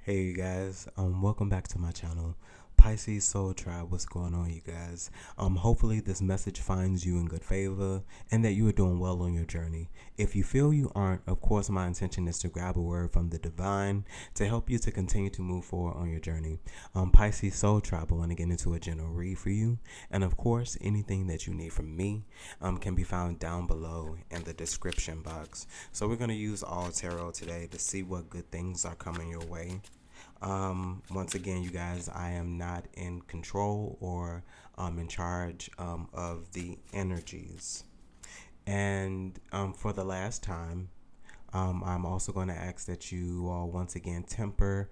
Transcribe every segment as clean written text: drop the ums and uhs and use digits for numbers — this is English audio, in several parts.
Hey you guys, welcome back to my channel, Pisces Soul Tribe. What's going on, you guys? Hopefully this message finds you in good favor and that you are doing well on your journey. If you feel you aren't, of course my intention is to grab a word from the divine to help you to continue to move forward on your journey. Pisces Soul Tribe, I want to get into a general read for you, and of course anything that you need from me can be found down below in the description box. So we're going to use all tarot today to see what good things are coming your way. Once again, you guys, I am not in control or in charge of the energies. And for the last time, I'm also going to ask that you all once again temper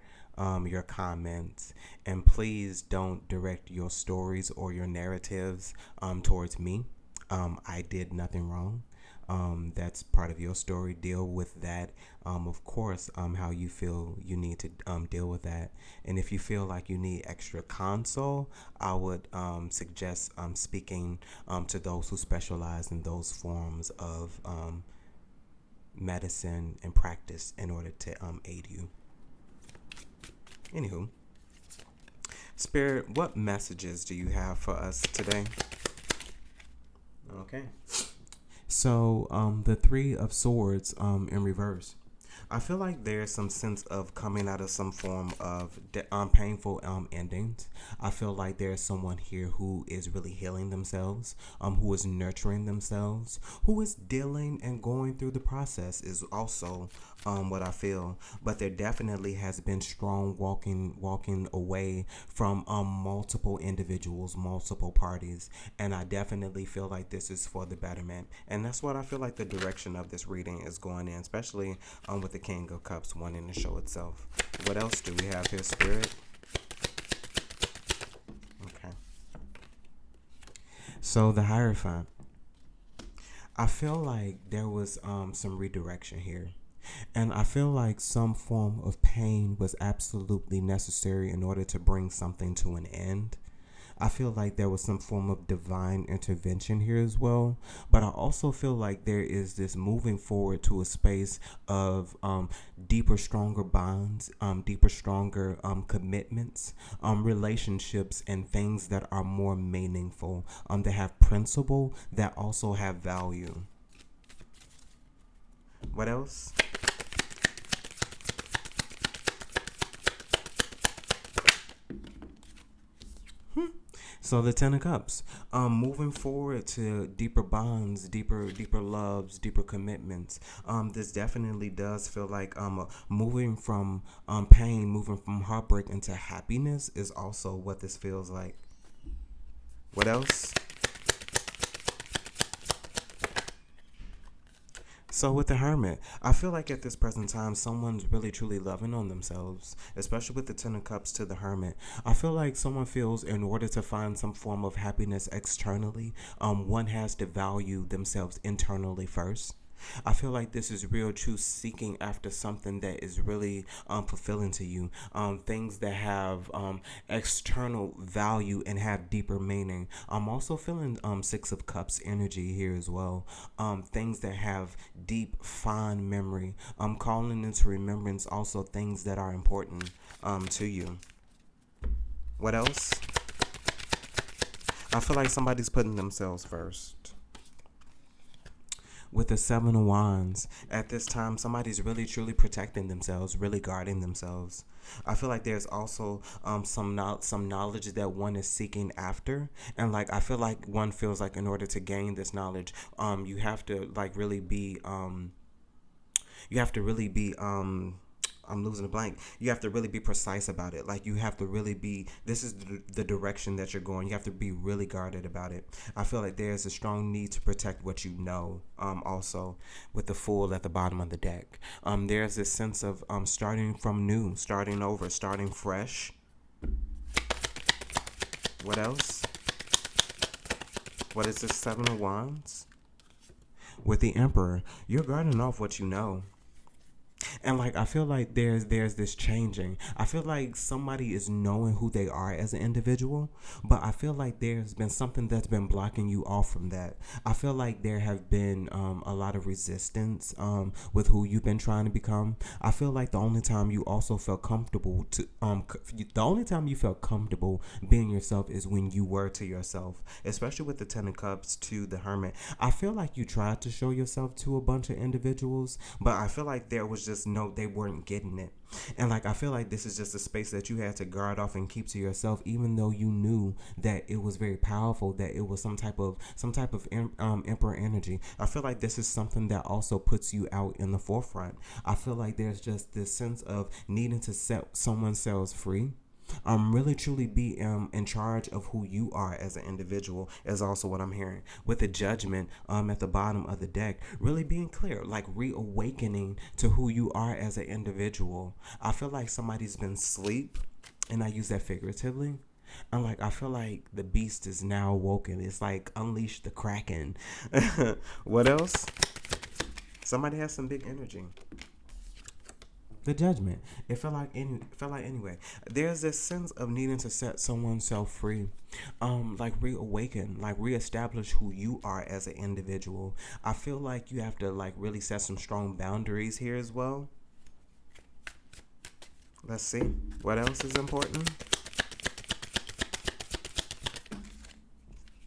your comments, and please don't direct your stories or your narratives towards me. I did nothing wrong. That's part of your story. Deal with that. Of course, how you feel you need to deal with that. And if you feel like you need extra console, I would suggest speaking to those who specialize in those forms of medicine and practice in order to aid you. Anywho, Spirit, what messages do you have for us today? Okay. So the Three of Swords in reverse. I feel like there's some sense of coming out of some form of painful endings. I feel like there's someone here who is really healing themselves, who is nurturing themselves, who is dealing and going through the process is also what I feel. But there definitely has been strong walking away from multiple individuals, multiple parties, and I definitely feel like this is for the betterment. And that's what I feel like the direction of this reading is going in, especially with the King of Cups wanting to show itself. What else do we have here, Spirit? Okay. So the Hierophant. I feel like there was some redirection here. And I feel like some form of pain was absolutely necessary in order to bring something to an end. I feel like there was some form of divine intervention here as well. But I also feel like there is this moving forward to a space of deeper, stronger bonds, deeper, stronger commitments, relationships, and things that are more meaningful, that have principle, that also have value. What else? So the Ten of Cups, moving forward to deeper bonds, deeper loves, deeper commitments. This definitely does feel like moving from pain, moving from heartbreak into happiness is also what this feels like. What else? So with the Hermit, I feel like at this present time, someone's really truly loving on themselves, especially with the Ten of Cups to the Hermit. I feel like someone feels in order to find some form of happiness externally, one has to value themselves internally first. I feel like this is real true seeking after something that is really fulfilling to you. Things that have external value and have deeper meaning. I'm also feeling Six of Cups energy here as well. Things that have deep, fond memory. I'm calling into remembrance also things that are important to you. What else? I feel like somebody's putting themselves first. With the Seven of Wands, at this time, somebody's really truly protecting themselves, really guarding themselves. I feel like there's also some knowledge that one is seeking after, and like I feel like one feels like in order to gain this knowledge, you have to like really be I'm losing the blank. You have to really be precise about it. Like you have to really be, this is the direction that you're going. You have to be really guarded about it. I feel like there's a strong need to protect what you know. Also with the Fool at the bottom of the deck. There's this sense of starting from new, starting over, starting fresh. What else? What is this Seven of Wands? With the Emperor, you're guarding off what you know. And like I feel like there's this changing. I feel like somebody is knowing who they are as an individual, but I feel like there's been something that's been blocking you off from that. I feel like there have been a lot of resistance with who you've been trying to become. I feel like the only time you also felt comfortable to the only time you felt comfortable being yourself is when you were to yourself, especially with the Ten of Cups to the Hermit. I feel like you tried to show yourself to a bunch of individuals, but I feel like there was just no, they weren't getting it. And like I feel like this is just a space that you had to guard off and keep to yourself, even though you knew that it was very powerful, that it was some type of emperor energy. I feel like this is something that also puts you out in the forefront. I feel like there's just this sense of needing to set someone's cells free. Really truly be in charge of who you are as an individual is also what I'm hearing. With the Judgment at the bottom of the deck, really being clear, like reawakening to who you are as an individual. I feel like somebody's been asleep, and I use that figuratively. And like I feel like the beast is now awoken. It's like unleash the Kraken. What else? Somebody has some big energy. The Judgment. It felt like anyway. There's this sense of needing to set someone's self free, like reawaken, like reestablish who you are as an individual. I feel like you have to like really set some strong boundaries here as well. Let's see what else is important.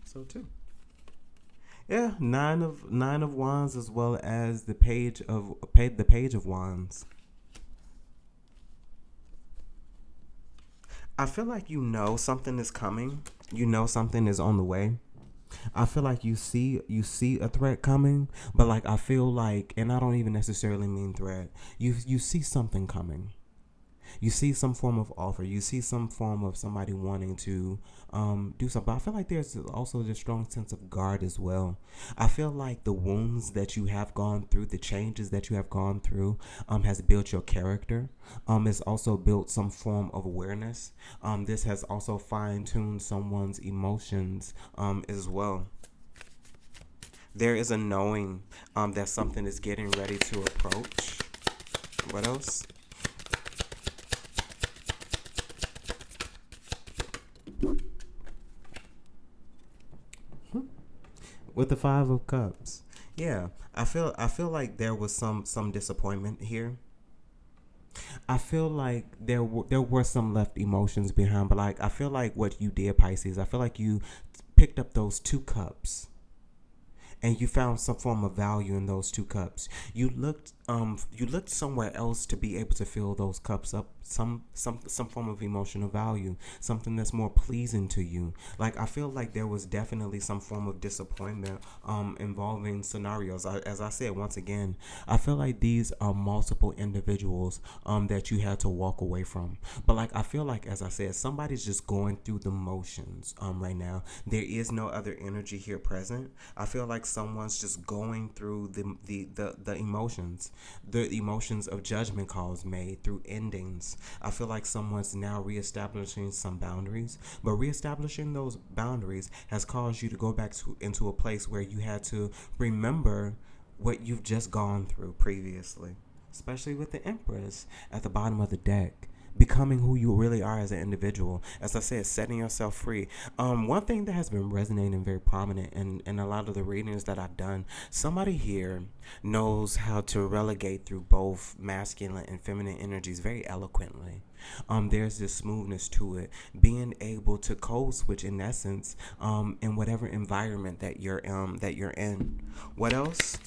So too. Yeah, nine of wands as well as the page of wands. I feel like you know something is coming. You know something is on the way. I feel like you see a threat coming, but like I feel like, and I don't even necessarily mean threat. You see something coming. You see some form of offer. You see some form of somebody wanting to do something. But I feel like there's also this strong sense of guard as well. I feel like the wounds that you have gone through, the changes that you have gone through, has built your character. It's also built some form of awareness. This has also fine-tuned someone's emotions as well. There is a knowing that something is getting ready to approach. What else? With the Five of Cups. Yeah, I feel like there was some disappointment here. I feel like there were some left emotions behind, but like I feel like what you did, Pisces, I feel like you picked up those two cups and you found some form of value in those two cups. You looked somewhere else to be able to fill those cups up, some form of emotional value, something that's more pleasing to you. Like I feel like there was definitely some form of disappointment involving scenarios. As I said once again, I feel like these are multiple individuals that you had to walk away from. But like I feel like, as I said, somebody's just going through the motions right now. There is no other energy here present. I feel like someone's just going through the emotions. The emotions of judgment calls made through endings. I feel like someone's now reestablishing some boundaries, but reestablishing those boundaries has caused you to go back into a place where you had to remember what you've just gone through previously, especially with the Empress at the bottom of the deck. Becoming who you really are as an individual. As I said, setting yourself free. One thing that has been resonating very prominent in a lot of the readings that I've done, somebody here knows how to relegate through both masculine and feminine energies very eloquently. There's this smoothness to it, being able to code switch in essence in whatever environment that you're in. What else?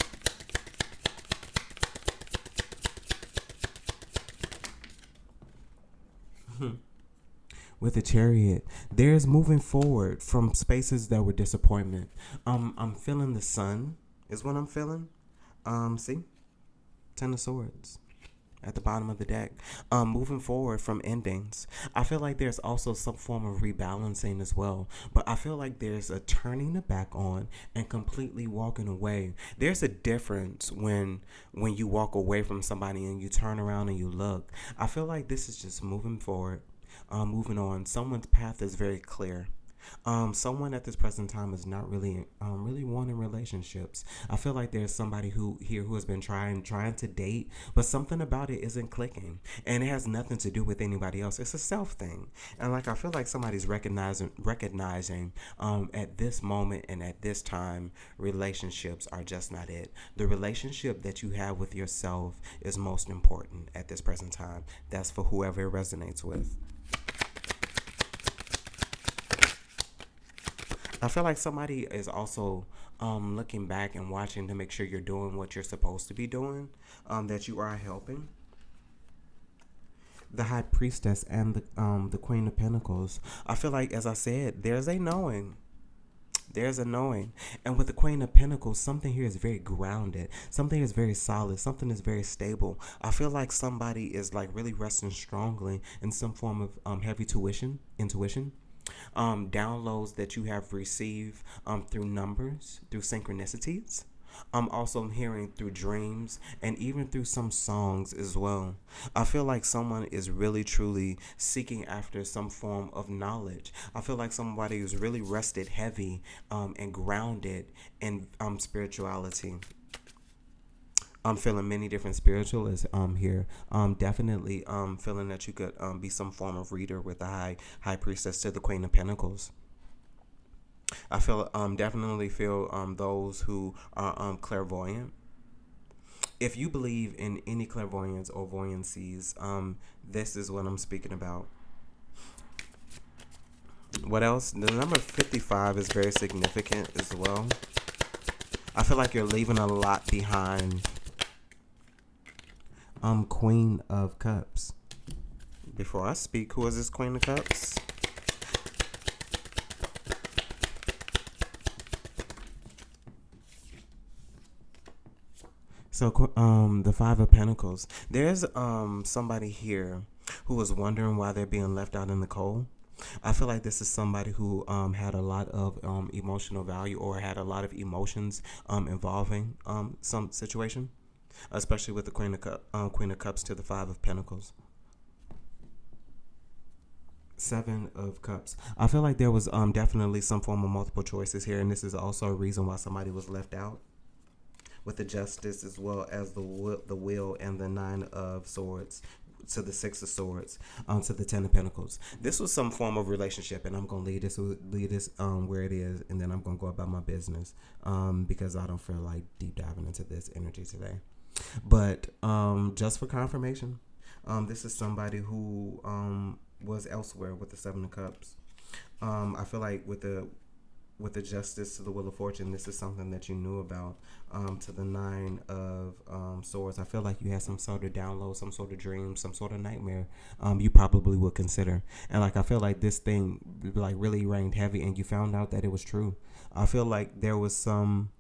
With the Chariot, there's moving forward from spaces that were disappointment. I'm feeling the sun is what I'm feeling. See, Ten of Swords at the bottom of the deck. Moving forward from endings. I feel like there's also some form of rebalancing as well. But I feel like there's a turning the back on and completely walking away. There's a difference when you walk away from somebody and you turn around and you look. I feel like this is just moving forward. Moving on. Someone's path is very clear. Someone at this present time is not really really wanting relationships. I feel like there's somebody who has been trying to date, but something about it isn't clicking, and it has nothing to do with anybody else. It's a self thing, and like I feel like somebody's recognizing at this moment and at this time, relationships are just not it. The relationship that you have with yourself is most important at this present time. That's for whoever it resonates with. I feel like somebody is also looking back and watching to make sure you're doing what you're supposed to be doing, that you are helping. The High Priestess and the Queen of Pentacles. I feel like, as I said, there's a knowing. There's a knowing. And with the Queen of Pentacles, something here is very grounded. Something is very solid. Something is very stable. I feel like somebody is like really resting strongly in some form of heavy intuition. Downloads that you have received through numbers, through synchronicities. I'm also hearing through dreams and even through some songs as well. I feel like someone is really truly seeking after some form of knowledge. I feel like somebody who's really rested heavy and grounded in spirituality. I'm feeling many different spiritualists here. Definitely feeling that you could be some form of reader with the high priestess to the Queen of Pentacles. I feel definitely feel those who are clairvoyant. If you believe in any clairvoyance or voyancies, this is what I'm speaking about. What else? The number 55 is very significant as well. I feel like you're leaving a lot behind. Queen of Cups. Before I speak, who is this Queen of Cups? So, the Five of Pentacles. There's somebody here who was wondering why they're being left out in the cold. I feel like this is somebody who had a lot of emotional value or had a lot of emotions involving some situation, especially with the Queen of Cups to the Five of Pentacles. Seven of Cups. I feel like there was definitely some form of multiple choices here, and this is also a reason why somebody was left out. With the Justice as well as the Wheel and the Nine of Swords to the Six of Swords to the Ten of Pentacles. This was some form of relationship, and I'm gonna leave this where it is, and then I'm gonna go about my business because I don't feel like deep diving into this energy today. But just for confirmation, this is somebody who was elsewhere with the Seven of Cups. I feel like with the Justice to the Wheel of Fortune, this is something that you knew about. To the Nine of Swords, I feel like you had some sort of download, some sort of dream, some sort of nightmare you probably would consider. And like I feel like this thing like really rained heavy and you found out that it was true. I feel like there was some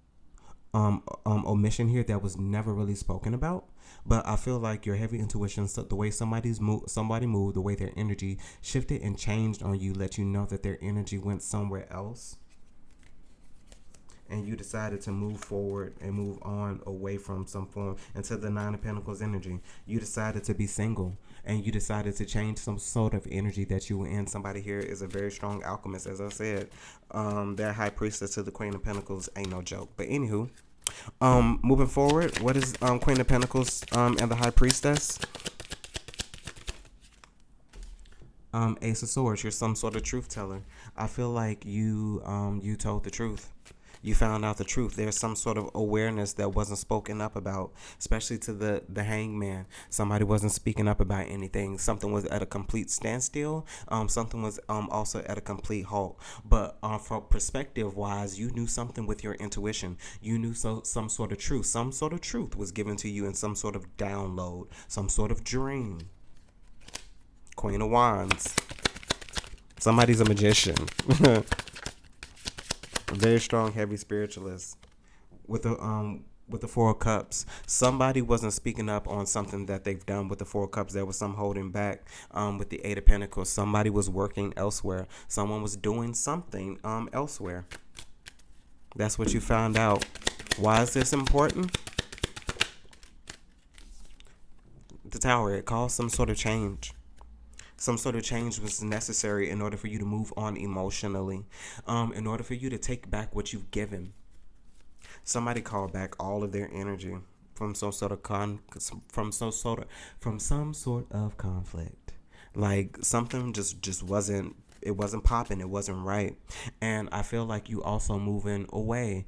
omission here that was never really spoken about. But I feel like your heavy intuition, the way somebody moved, the way their energy shifted and changed on you, let you know that their energy went somewhere else. And you decided to move forward and move on away from some form into the Nine of Pentacles energy. You decided to be single and you decided to change some sort of energy that you were in. Somebody here is a very strong alchemist, as I said. That High Priestess to the Queen of Pentacles ain't no joke. But anywho, moving forward, what is Queen of Pentacles and the High Priestess? Ace of Swords. You're some sort of truth teller. I feel like you told the truth. You found out the truth. There's some sort of awareness that wasn't spoken up about, especially to the hangman. Somebody wasn't speaking up about anything. Something was at a complete standstill. Something was also at a complete halt. But from perspective wise, you knew something with your intuition. You knew some sort of truth. Some sort of truth was given to you in some sort of download, some sort of dream. Queen of Wands. Somebody's a magician. Very strong, heavy spiritualist. With the Four of Cups, somebody wasn't speaking up on something that they've done with the Four of Cups. There was some holding back. With the Eight of Pentacles, somebody was working elsewhere. Someone was doing something elsewhere. That's what you found out. Why is this important? The Tower, it caused some sort of change. Some sort of change was necessary in order for you to move on emotionally, in order for you to take back what you've given. Somebody called back all of their energy from some sort of from some sort of conflict. Like something just wasn't, it wasn't popping, it wasn't right. And I feel like you also moving away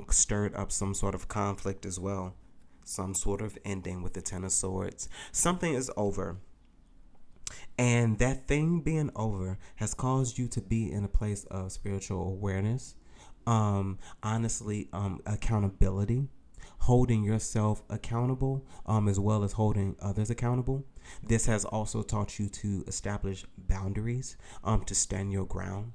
stirred up some sort of conflict as well. Some sort of ending with the Ten of Swords. Something is over. And that thing being over has caused you to be in a place of spiritual awareness, honestly, accountability, holding yourself accountable, as well as holding others accountable. This has also taught you to establish boundaries, to stand your ground,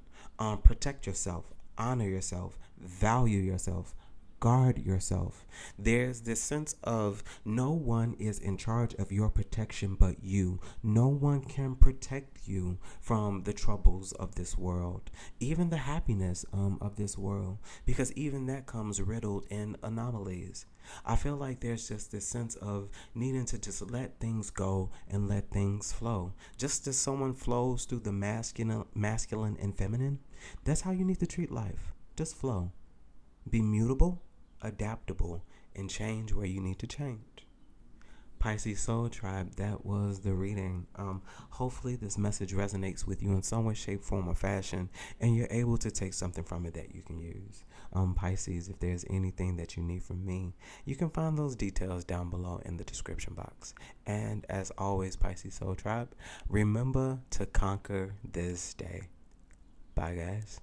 protect yourself, honor yourself, value yourself, guard yourself. There's this sense of no one is in charge of your protection but you. No one can protect you from the troubles of this world, even the happiness of this world, because even that comes riddled in anomalies. I feel like there's just this sense of needing to just let things go and let things flow. Just as someone flows through the masculine and feminine, that's how you need to treat life. Just flow. Be mutable, adaptable, and change where you need to change. Pisces Soul Tribe, that was the reading. Hopefully this message resonates with you in some way, shape, form, or fashion, and you're able to take something from it that you can use. Pisces, if there's anything that you need from me, you can find those details down below in the description box. And as always, Pisces Soul Tribe, remember to conquer this day. Bye, guys.